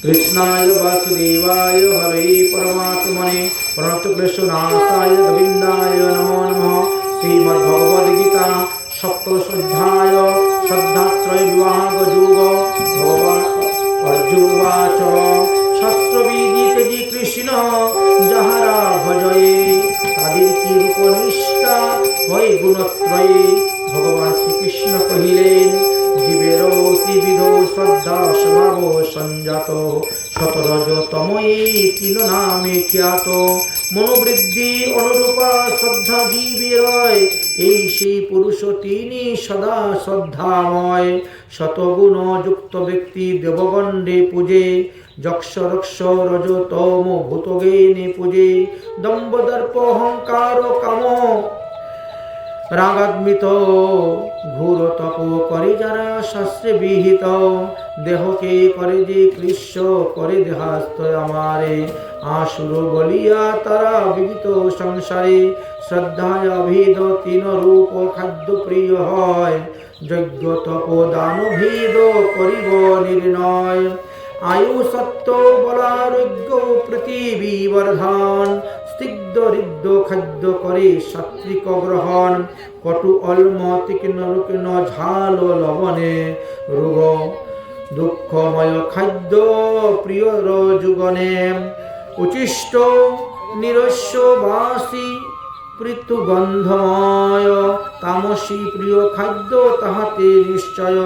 कृष्णाय वासुदेवाय हरे परमात्मने प्रणतक्लेशनाशाय गोविन्दाय नमो नमः। श्रीमद्भगवद्गीता सप्तमोऽध्याय श्रद्धात्रय विभागयोग। भगवान् अर्जुनवाच शास्त्रविदित कृष्ण যাহারা ভজয়ে তাদের কি রূপনিষ্ঠা হয় গুণত্রয়ে। ভগবান শ্রীকৃষ্ণ কহিলেন জীবের ত্রিবিধ শ্রদ্ধা স্বভাব সঞ্জাত শতরজতময়ী তিন নামে খ্যাত। মনোবৃদ্ধি অনুরূপা শ্রদ্ধা জীবের এই সেই পুরুষ তিনি সদা শ্রদ্ধাময়। শতগুণ যুক্ত ব্যক্তি দেবগণ্ডে পূজে যক্ষ রক্ষ রজতম ভূতগেনে পূজে। দম্ভ দর্প অহংকার কাম রাগান্বিত ঘোর তপ করে যারা শাস্ত্রে বিহিত। দেহকে করে যে কৃষ্ণ করে দেহাস্ত আমারে আসুর বলিয়া তারা বিহিত সংসারে। শ্রদ্ধায় অভেদ তিন রূপ খাদ্য প্রিয় হয় যজ্ঞ তপ দান ভেদ করিব নির্ণয়। আয়ু সত্য বলারোগ্য পৃথিবী বর্ধন স্নিগ্ধ হৃদ্য খাদ্য করে সাত্বিক গ্রহণ। কটু অলম তীক্ষ্ণ রুগ্ন ঝাল লবণে রোগ দুঃখময় খাদ্য প্রিয় যুগনে। উচিষ্ট নিরস্য বাসী পৃথু গন্ধময় তামসী প্রিয় খাদ্য তাহাতে নিশ্চয়।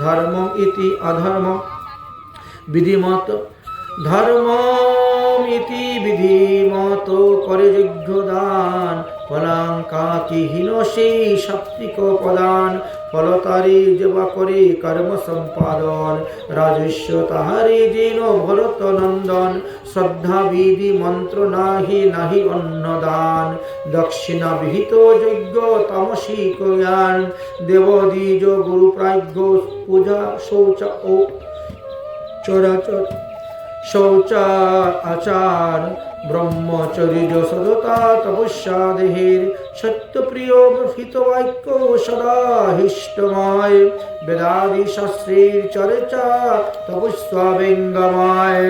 ধর্ম ইতি অধর্ম বিধিমত ধর্ম ইতি বিধিমত করে যজ্ঞ দান। ফলাঙ্কাতিহীন সেই সাত্বিক প্রদান ফলতারে যেবা করে কর্ম সম্পাদন। রাজস্ব তাহারে যেন ভরত নন্দন শ্রদ্ধা বিধি মন্ত্র নাহি নাহি অন্নদান। দক্ষিণা বিহিত যজ্ঞ তামসিক জ্ঞান দেবদ্বিজ গুরু প্রাজ্ঞ পূজা শৌচ ও চরাচর শৌচা আচার ব্রহ্মচর্য সদতা তপস্যা দেহের। সত্যপ্রিয় হিত বাক্য সদা হিষ্টময় বেদাদি শাস্ত্রের চর্চা তপস্যা ব্যঙ্গময়।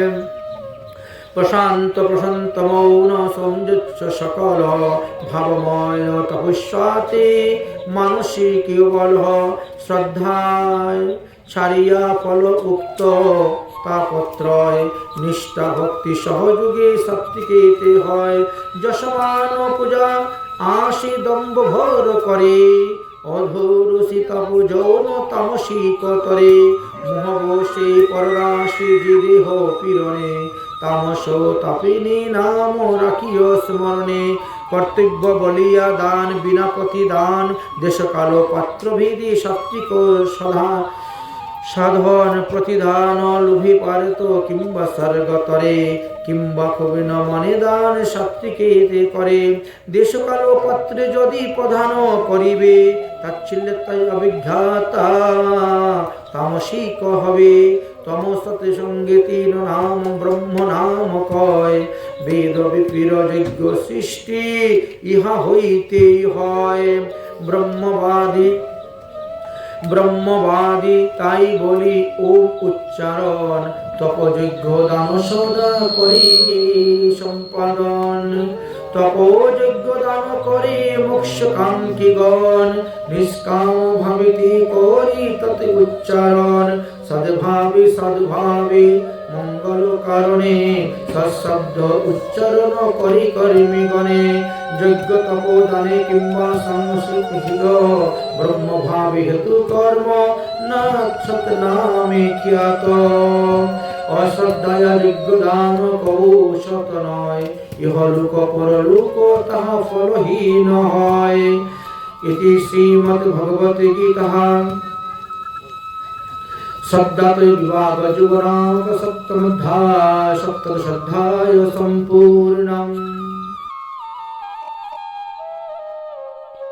প্রশান্ত প্রশান্ত মৌন সংযুচ্ছ সকল ভাবময় তপস্যাতে মানসিক বল। শ্রদ্ধায় ছাড়িয়া ফল উক্ত তাপত্রয় নিষ্ঠা ভক্তি সহযোগে সাত্বিকেতে হয়। যশমান পূজা আশি দম্ভ ভর করে অধুরসি তপ যৌন তামসিক তরে। মোহবশে পররাশি যে দেহ পীড়নে তামস তাপিনী নাম রাখিও স্মরণে। কর্তব্য বলিয়া দান বিনা প্রতিদান দেশকাল পাত্রভেদী সাত্বিক সদা সাধন প্রতিদান লোভী পারত কিংবা স্বর্গতরে কিংবা কবিন মনে দান সাত্বিকেতে করে। দেশকাল পাত্রে যদি প্রধান করিবে তাচ্ছিল্যতাই অভিজ্ঞাতা তামসিক হবে। তমসতে সঙ্গে তিন নাম ব্রহ্ম নাম কয় বেদ বিপির যজ্ঞ সৃষ্টি ইহা হইতেই হয়। ব্রহ্মবাদী তাই বলি ও উচ্চারণ তপযজ্ঞ দান সদা করি সম্পাদন। তপযজ্ঞ দান করে মোক্ষকাঙ্ক্ষীগণ নিষ্কাম ভাবিতে করি ততে উচ্চারণ। সদ্ভাবে সদ্ভাবে মঙ্গল কারণে সৎশব্দ উচ্চারণ করি কর্মীগণে। যজ্ঞ তপদানে কিংবা সংস্কৃত ব্রহ্মভাবে হেতু কর্ম নাক্ষত নামে খ্যাত। অশ্রদ্ধায় যজ্ঞ দান কৌশত নয় ইহলোক পরলোক তাহা ফলহীন হয়। ইতি শ্রীমদ্ ভগবতে গীতা শ্রদ্ধাত্রয় বিভাগযোগ নামক সপ্তমোধ্যায় সপ্তদশোধ্যায় সম্পূর্ণম।